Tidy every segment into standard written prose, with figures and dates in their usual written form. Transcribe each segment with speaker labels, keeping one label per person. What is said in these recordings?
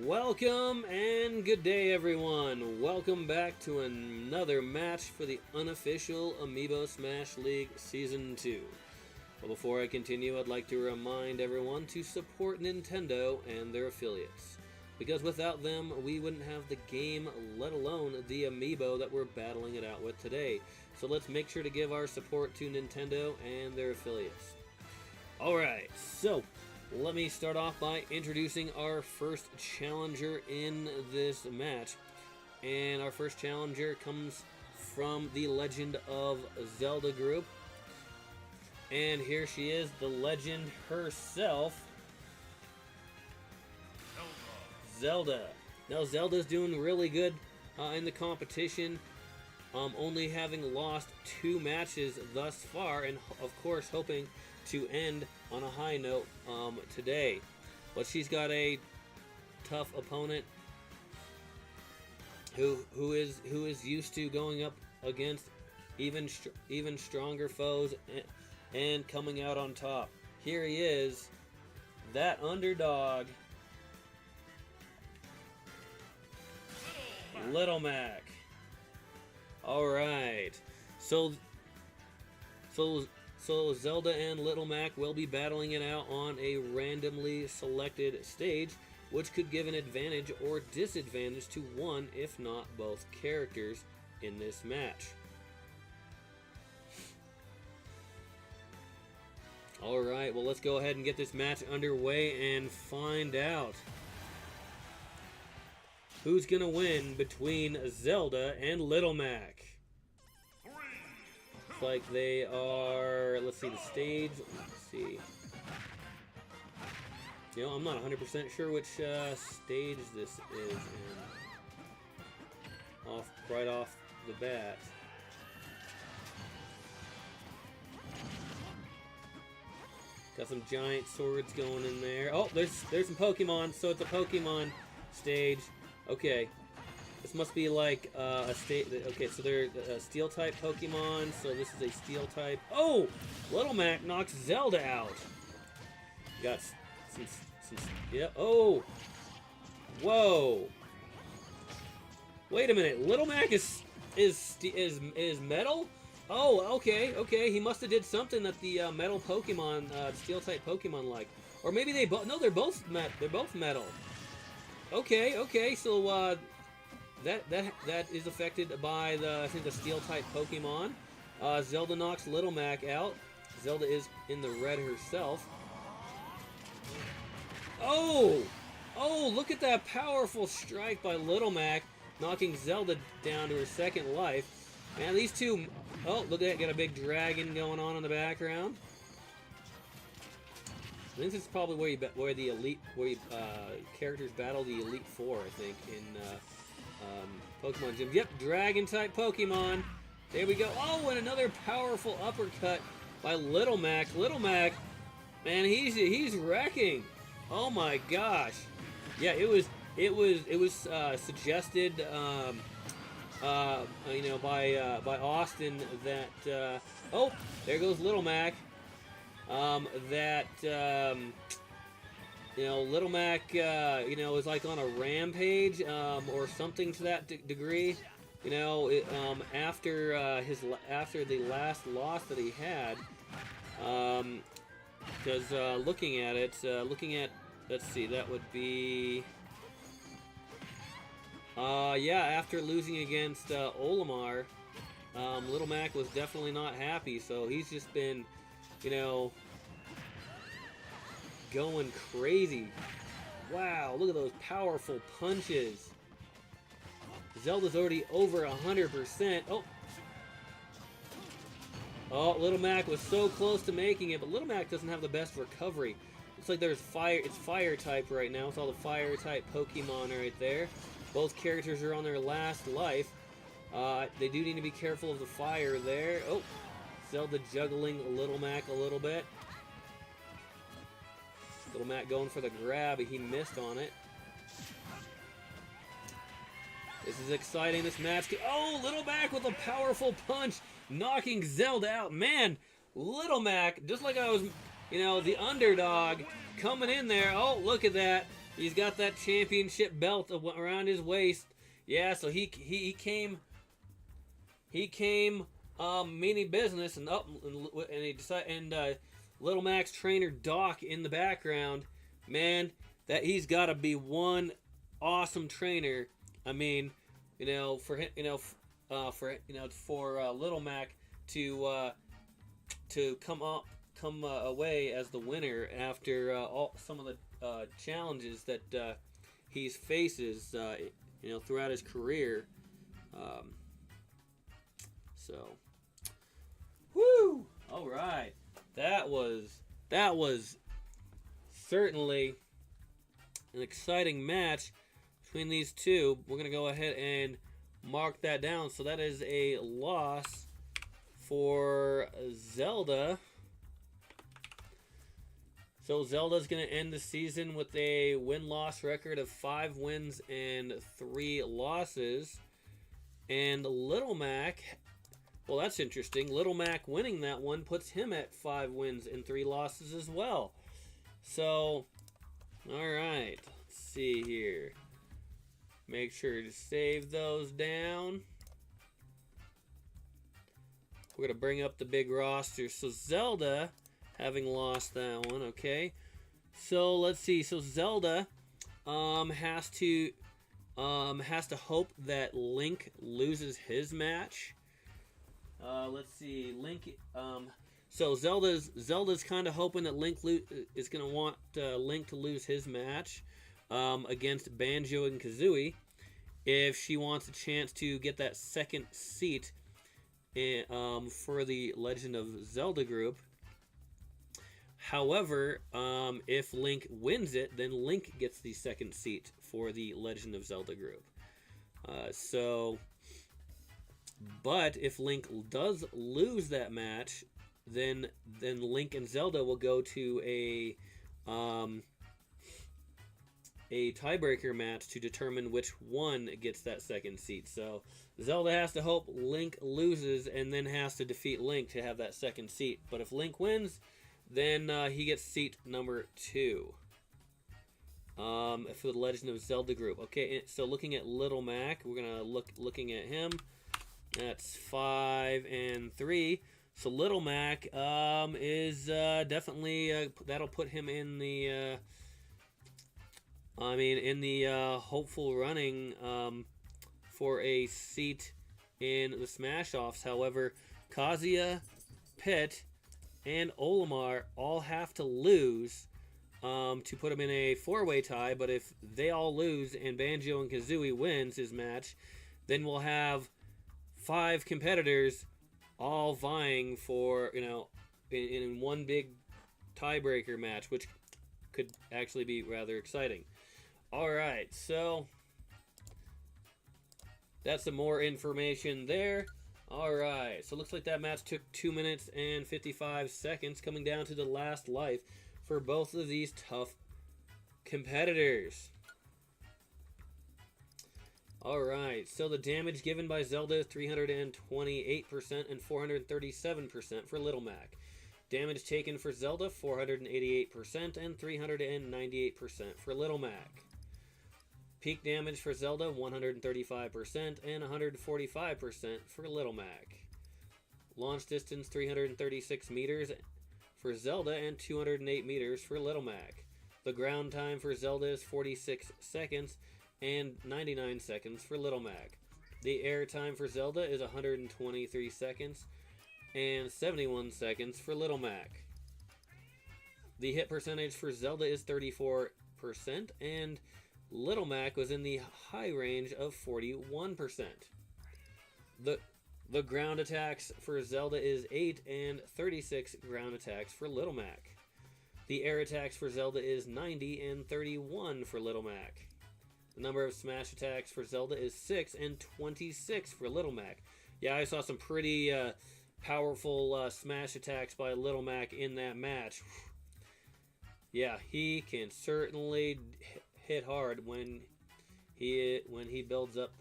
Speaker 1: Welcome and good day, everyone. Welcome back to another match for the Unofficial Amiibo Smash League Season 2. But before I continue, I'd like to remind everyone to support Nintendo and their affiliates. Because without them, we wouldn't have the game, let alone the Amiibo that we're battling it out with today. So let's make sure to give our support to Nintendo and their affiliates. Alright, so let me start off by introducing our first challenger in this match. And our first challenger comes from the Legend of Zelda group. And here she is, the legend herself, Zelda. Now Zelda's doing really good in the competition, only having lost 2 matches thus far, and of course hoping to end on a high note today. But she's got a tough opponent who is used to going up against even stronger foes and coming out on top. Here he is, that underdog, Little Mac. All right, so Zelda and Little Mac will be battling it out on a randomly selected stage, which could give an advantage or disadvantage to one, if not both, characters in this match. Alright, well, let's go ahead and get this match underway and find out who's going to win between Zelda and Little Mac. Like they are, let's see, the stage, let's see. You know, I'm not 100% sure which stage this is in. Right off the bat. Got some giant swords going in there. Oh, there's some Pokemon, so it's a Pokemon stage. Okay. This must be like a state. Okay, so they're a steel type Pokemon, so this is a steel type. Oh! Little Mac knocks Zelda out. Got some yeah. Oh! Whoa! Wait a minute. Little Mac is metal? Oh, okay. He must have did something that the metal Pokemon, steel type Pokemon like, or maybe they both. No, they're both metal. Okay. So that is affected by the, I think, the steel type Pokemon. Zelda knocks Little Mac out. Zelda is in the red herself. Oh, look at that powerful strike by Little Mac, knocking Zelda down to her second life. Man, these two. Oh, look at that! Got a big dragon going on in the background. I think this is probably where characters battle the Elite Four. I think in Pokemon Gym. Yep, dragon type Pokemon. There we go. Oh, and another powerful uppercut by Little Mac. Little Mac, man, he's wrecking. Oh my gosh. Yeah, it was suggested. You know, by Austin that oh, there goes Little Mac. You know, Little Mac, you know, is like on a rampage, or something to that degree. You know, after the last loss that he had, because looking at, let's see, that would be. Yeah, after losing against Olimar, Little Mac was definitely not happy, so he's just been, you know, going crazy. Wow, look at those powerful punches. Zelda's already over 100%. Oh, Little Mac was so close to making it, but Little Mac doesn't have the best recovery. Looks like there's fire. It's fire type right now. It's all the fire type Pokemon right there. Both characters are on their last life. They do need to be careful of the fire there. Oh, Zelda juggling Little Mac a little bit. Little Mac going for the grab. He missed on it. This is exciting, this match. Oh, Little Mac with a powerful punch, knocking Zelda out. Man, Little Mac, just like I was, you know, the underdog, coming in there. Oh, look at that. He's got that championship belt around his waist. Yeah, so he came meaning business, and he decided, and Little Mac's trainer Doc in the background. Man, that he's got to be one awesome trainer. I mean, for him, for Little Mac to come away as the winner after some of the challenges that he faces, throughout his career. So, woo! All right, that was certainly an exciting match between these two. We're gonna go ahead and mark that down. So that is a loss for Zelda. So Zelda's going to end the season with a win-loss record of 5 wins and 3 losses. And Little Mac, well, that's interesting. Little Mac winning that one puts him at 5 wins and 3 losses as well. So, all right, let's see here. Make sure to save those down. We're going to bring up the big roster. So Zelda, having lost that one, okay. So let's see. So Zelda has to hope that Link loses his match. Let's see. Link. So Zelda's kind of hoping that Link is going to want Link to lose his match against Banjo and Kazooie if she wants a chance to get that second seat for the Legend of Zelda group. However, if Link wins it, then Link gets the second seat for the Legend of Zelda group. But if Link does lose that match, then Link and Zelda will go to a tiebreaker match to determine which one gets that second seat. So Zelda has to hope Link loses and then has to defeat Link to have that second seat. But if Link wins, then he gets seat number 2 for the Legend of Zelda group. Okay, so looking at Little Mac, we're gonna looking at him. That's 5 and 3. So Little Mac is definitely that'll put him in the hopeful running for a seat in the Smash Offs. However, Kazuya, Pit, and Olimar all have to lose to put him in a 4-way tie. But if they all lose and Banjo and Kazooie wins his match, then we'll have 5 competitors all vying for, in one big tiebreaker match, which could actually be rather exciting. All right, so that's some more information there. All right, so it looks like that match took 2 minutes and 55 seconds, coming down to the last life for both of these tough competitors. All right, so the damage given by Zelda is 328% and 437% for Little Mac. Damage taken for Zelda, 488% and 398% for Little Mac. Peak damage for Zelda, 135% and 145% for Little Mac. Launch distance, 336 meters for Zelda and 208 meters for Little Mac. The ground time for Zelda is 46 seconds and 99 seconds for Little Mac. The air time for Zelda is 123 seconds and 71 seconds for Little Mac. The hit percentage for Zelda is 34%, and Little Mac was in the high range of 41%. The ground attacks for Zelda is 8 and 36 ground attacks for Little Mac. The air attacks for Zelda is 90 and 31 for Little Mac. The number of smash attacks for Zelda is 6 and 26 for Little Mac. Yeah, I saw some pretty powerful smash attacks by Little Mac in that match. Yeah, he can certainly hit hard when he builds up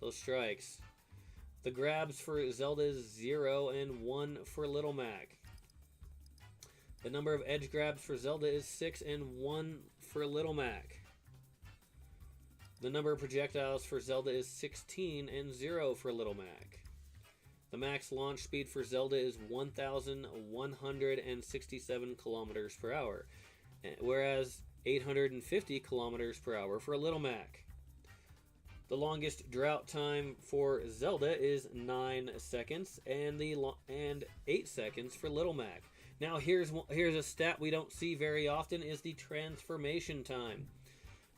Speaker 1: those strikes. The grabs for Zelda is 0 and 1 for Little Mac. The number of edge grabs for Zelda is 6 and 1 for Little Mac. The number of projectiles for Zelda is 16 and 0 for Little Mac. The max launch speed for Zelda is 1,167 kilometers per hour, whereas 850 kilometers per hour for Little Mac. The longest drought time for Zelda is 9 seconds, and 8 seconds for Little Mac. Now here's a stat we don't see very often: is the transformation time.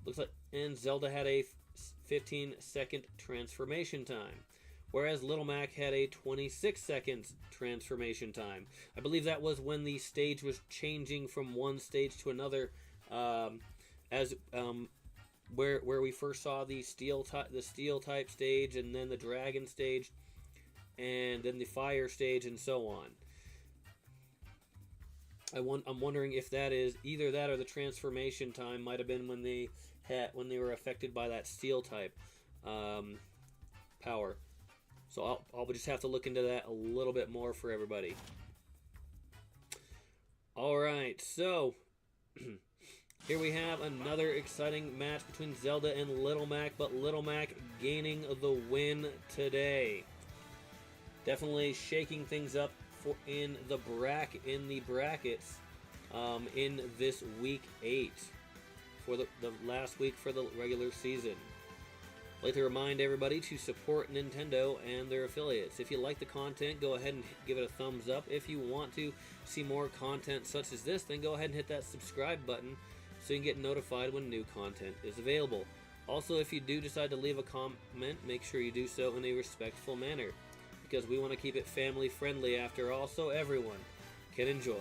Speaker 1: Looks like, and Zelda had a 15-second transformation time, whereas Little Mac had a 26-second transformation time. I believe that was when the stage was changing from one stage to another, where we first saw the steel type stage, and then the dragon stage, and then the fire stage, and so on. I'm wondering if that is either that or the transformation time might have been when they were affected by that steel type power. So I'll just have to look into that a little bit more for everybody. All right, so here we have another exciting match between Zelda and Little Mac, but Little Mac gaining the win today. Definitely shaking things up in the brackets in this week 8 for the last week for the regular season. I'd like to remind everybody to support Nintendo and their affiliates. If you like the content, go ahead and give it a thumbs up. If you want to see more content such as this, then go ahead and hit that subscribe button so you can get notified when new content is available. Also, if you do decide to leave a comment, make sure you do so in a respectful manner, because we want to keep it family friendly after all, so everyone can enjoy.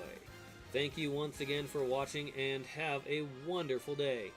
Speaker 1: Thank you once again for watching, and have a wonderful day.